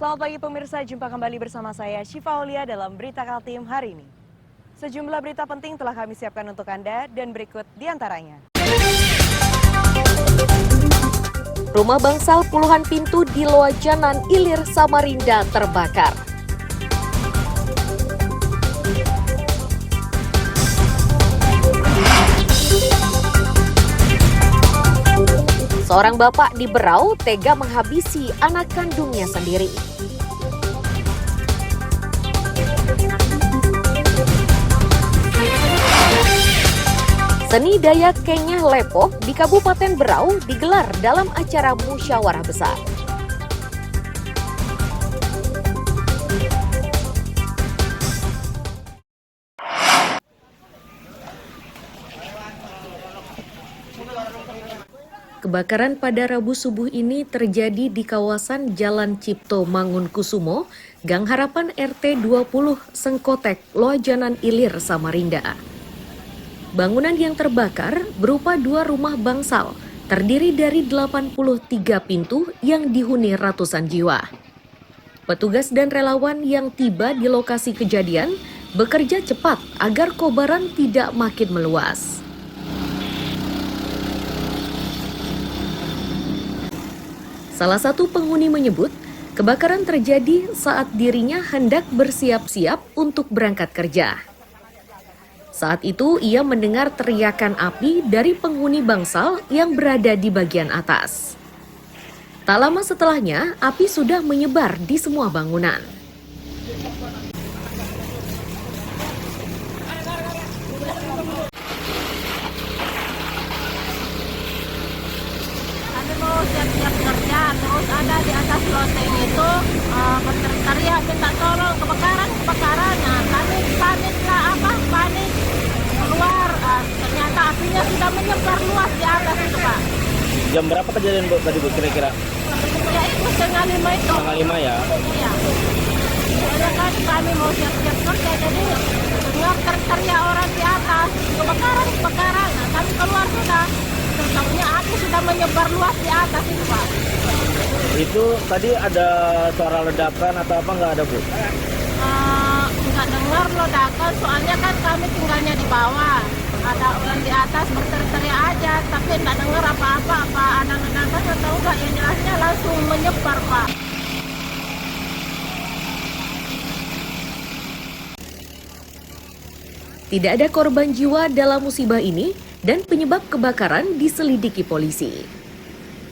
Selamat pagi pemirsa, jumpa kembali bersama saya Syifa Aulia dalam Berita Kaltim hari ini. Sejumlah berita penting telah kami siapkan untuk Anda dan berikut diantaranya. Rumah bangsal puluhan pintu di Loajanan, Ilir, Samarinda terbakar. Seorang bapak di Berau tega menghabisi anak kandungnya sendiri. Seni Dayak Kenyah Lepoh di Kabupaten Berau digelar dalam acara musyawarah besar. Kebakaran pada Rabu subuh ini terjadi di kawasan Jalan Cipto Mangunkusumo, Gang Harapan RT 20 Sengkotek, Loajanan Ilir, Samarinda. Bangunan yang terbakar berupa 2 rumah bangsal, terdiri dari 83 pintu yang dihuni ratusan jiwa. Petugas dan relawan yang tiba di lokasi kejadian bekerja cepat agar kobaran tidak makin meluas. Salah satu penghuni menyebut, kebakaran terjadi saat dirinya hendak bersiap-siap untuk berangkat kerja. Saat itu ia mendengar teriakan api dari penghuni bangsal yang berada di bagian atas. Tak lama setelahnya, api sudah menyebar di semua bangunan. Kami mau siap-siap kerja, terus ada di atas loteng itu berteriak minta tolong kebakaran. Nah, kami panik keluar, ternyata apinya sudah menyebar luas di atas itu, Pak. Jam berapa kejadian Bu tadi Bu kira-kira? Ya itu 4:30 itu. 4:30 ya? Iya. Soalnya kan kami mau siap-siap kerja, jadi dengar teriak orang di atas, kebakaran. Nah, kami keluar sudah. Terus tahunya api sudah menyebar luas di atas itu, Pak. Itu tadi ada suara ledakan atau apa nggak ada Bu? Nggak dengar ledakan, soalnya kan kami tinggalnya di bawah. Ada orang di atas berteriak aja, tapi nggak dengar apa-apa, apa anak-anak atau enggak, yang jelasnya langsung menyebar, Pak. Tidak ada korban jiwa dalam musibah ini dan penyebab kebakaran diselidiki polisi.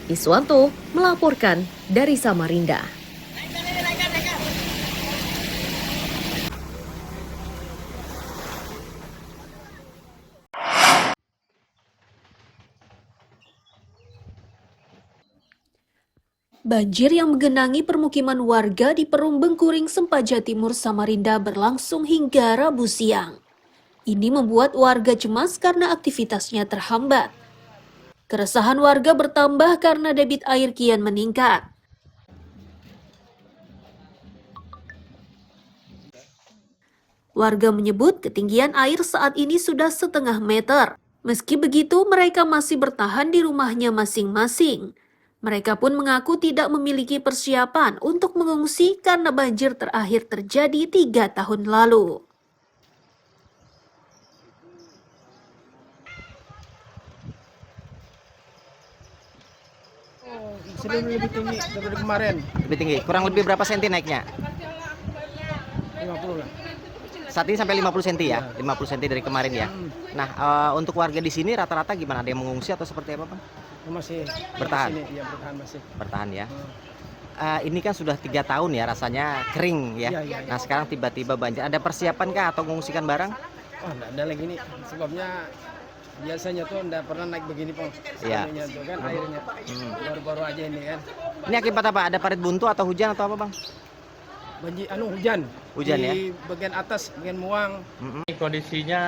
Iswanto melaporkan dari Samarinda. Banjir yang menggenangi permukiman warga di Perum Bengkuring, Sempaja Timur, Samarinda berlangsung hingga Rabu siang. Ini membuat warga cemas karena aktivitasnya terhambat. Keresahan warga bertambah karena debit air kian meningkat. Warga menyebut ketinggian air saat ini sudah 1,5 meter. Meski begitu, mereka masih bertahan di rumahnya masing-masing. Mereka pun mengaku tidak memiliki persiapan untuk mengungsi karena banjir terakhir terjadi 3 tahun lalu. Sudah lebih tinggi daripada kemarin. Lebih tinggi. Kurang lebih berapa senti naiknya? 50 lah. Saat ini sampai 50 cm ya? 50 cm dari kemarin ya? Nah, untuk warga di sini rata-rata gimana? Ada yang mengungsi atau seperti apa Bang? Masih Bertahan? Iya, bertahan masih. Bertahan ya? Ini kan sudah 3 tahun ya rasanya kering ya? Iya. Nah sekarang tiba-tiba banjir. Ada persiapan kah atau mengungsikan barang? Oh, enggak ada lagi nih. Sebabnya biasanya tuh enggak pernah naik begini, Pong. Iya. Airnya tuh kan, airnya. Baru-baru aja ini kan. Ini akibat apa? Ada parit buntu atau hujan atau apa Bang? Banjir hujan. Hujan di ya? bagian atas, bagian muang. Kondisinya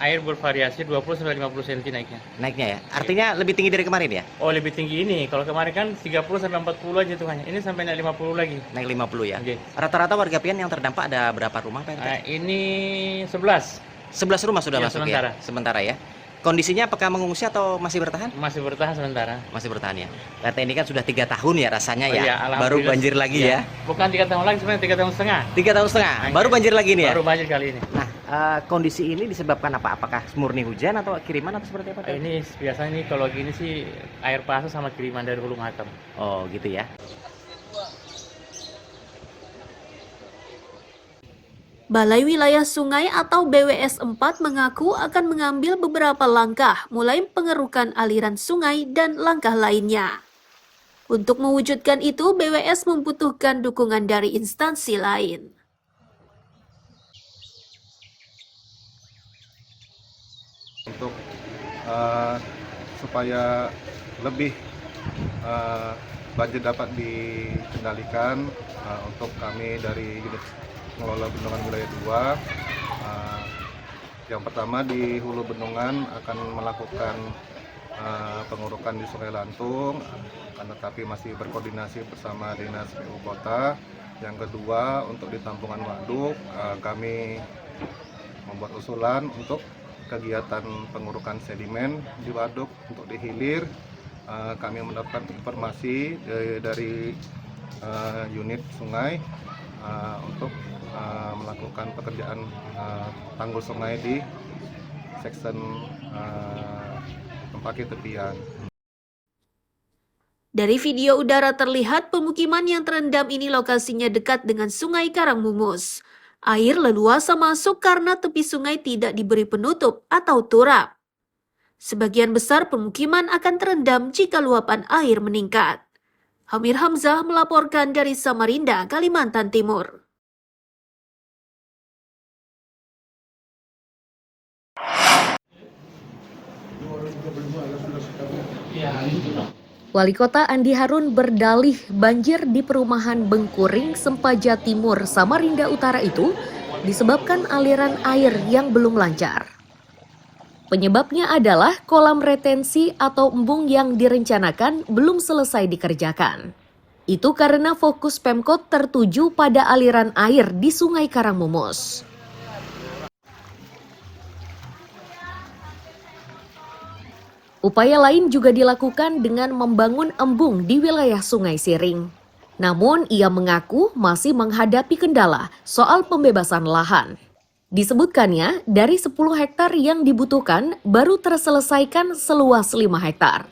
air bervariasi 20-50 cm naiknya. Naiknya ya? Artinya lebih tinggi dari kemarin ya? Oh, lebih tinggi ini. Kalau kemarin kan 30-40 aja tuh hanya. Ini sampai naik 50 lagi. Naik 50 ya? Oke. Rata-rata warga pian yang terdampak ada berapa rumah Pak RT? Ini 11. 11 rumah sudah Ya, masuk sementara. ya? Sementara ya? Kondisinya apakah mengungsi atau masih bertahan? Masih bertahan sementara. Masih bertahan ya. RT ini kan sudah 3 tahun ya rasanya Oh ya. iya, Baru alhamdulillah. banjir lagi Iya. ya. Bukan 3 tahun lagi, sebenarnya 3 tahun setengah. 3 tahun setengah. Baru banjir lagi nih ya. Baru banjir kali ini. Nah, kondisi ini disebabkan apa? Apakah murni hujan atau kiriman atau seperti apa? Ini biasanya ini kalau gini sih air pasang sama kiriman dari Hulu Matam. Oh, gitu ya. Balai Wilayah Sungai atau BWS 4 mengaku akan mengambil beberapa langkah, mulai pengerukan aliran sungai dan langkah lainnya. Untuk mewujudkan itu, BWS membutuhkan dukungan dari instansi lain. Untuk supaya lebih banjir dapat dikendalikan, untuk kami dari unit pengelola bendungan wilayah 2, yang pertama di hulu bendungan akan melakukan pengurukan di Sungai Lantung, tetapi masih berkoordinasi bersama Dinas PU Kota. Yang kedua, untuk di tampungan waduk, kami membuat usulan untuk kegiatan pengurukan sedimen di waduk untuk dihilir. Kami mendapatkan informasi dari unit sungai untuk melakukan pekerjaan tanggul sungai di section tempaki tepian. Dari video udara terlihat pemukiman yang terendam ini lokasinya dekat dengan Sungai Karangmumus. Air leluasa masuk karena tepi sungai tidak diberi penutup atau turap. Sebagian besar pemukiman akan terendam jika luapan air meningkat. Hamir Hamzah melaporkan dari Samarinda, Kalimantan Timur. Wali Kota Andi Harun berdalih banjir di perumahan Bengkuring, Sempaja Timur, Samarinda Utara itu disebabkan aliran air yang belum lancar. Penyebabnya adalah kolam retensi atau embung yang direncanakan belum selesai dikerjakan. Itu karena fokus Pemkot tertuju pada aliran air di Sungai Karangmumus. Upaya lain juga dilakukan dengan membangun embung di wilayah Sungai Siring. Namun ia mengaku masih menghadapi kendala soal pembebasan lahan. Disebutkannya dari 10 hektar yang dibutuhkan baru terselesaikan seluas 5 hektar.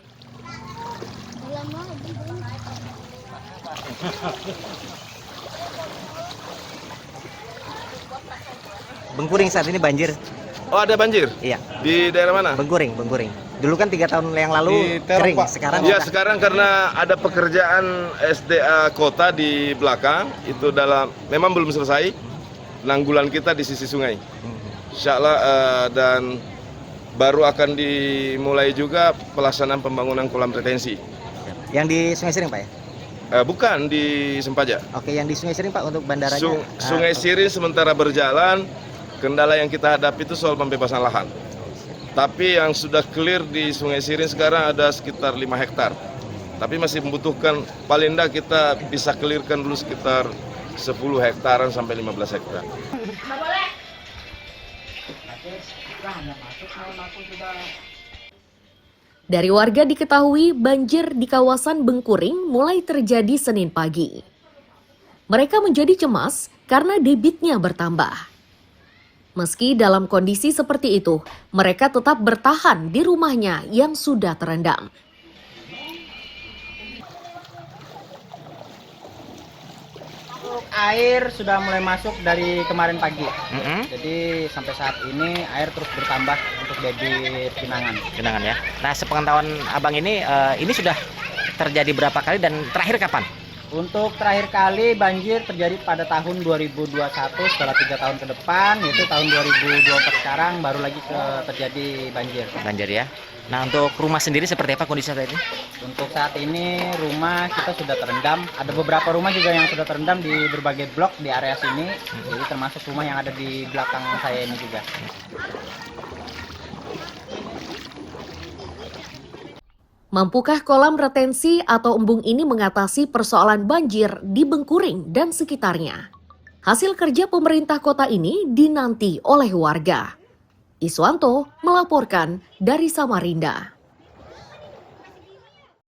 Bengkuring saat ini banjir. Oh, ada banjir? Iya. Di daerah mana? Bengkuring. Dulu kan 3 tahun yang lalu kering, sekarang Ya, udah. sekarang karena ada pekerjaan SDA kota di belakang, itu memang belum selesai. Penanggulan kita di sisi sungai. Insya Allah, dan baru akan dimulai juga pelaksanaan pembangunan kolam retensi. Yang di Sungai Siring, Pak ya? Bukan di Sempaja. Oke, yang di Sungai Siring, Pak, untuk bandaranya. Sungai Siring sementara berjalan, kendala yang kita hadapi itu soal pembebasan lahan. Tapi yang sudah clear di Sungai Siring sekarang ada sekitar 5 hektar. Tapi masih membutuhkan, paling tidak kita bisa clearkan dulu sekitar 10 hektaran sampai 15 hektar. Dari warga diketahui banjir di kawasan Bengkuring mulai terjadi Senin pagi. Mereka menjadi cemas karena debitnya bertambah. Meski dalam kondisi seperti itu, mereka tetap bertahan di rumahnya yang sudah terendam. Air sudah mulai masuk dari kemarin pagi. Jadi sampai saat ini air terus bertambah untuk debit genangan. ya. Nah, sepengetahuan Abang ini sudah terjadi berapa kali dan terakhir kapan? Untuk terakhir kali banjir terjadi pada tahun 2021 setelah 3 tahun ke depan, yaitu tahun 2024 sekarang baru lagi terjadi banjir. Banjir ya. Nah, untuk rumah sendiri seperti apa kondisi saat ini? Untuk saat ini rumah kita sudah terendam. Ada beberapa rumah juga yang sudah terendam di berbagai blok di area sini. Jadi termasuk rumah yang ada di belakang saya ini juga. Mampukah kolam retensi atau embung ini mengatasi persoalan banjir di Bengkuring dan sekitarnya? Hasil kerja pemerintah kota ini dinanti oleh warga. Iswanto melaporkan dari Samarinda.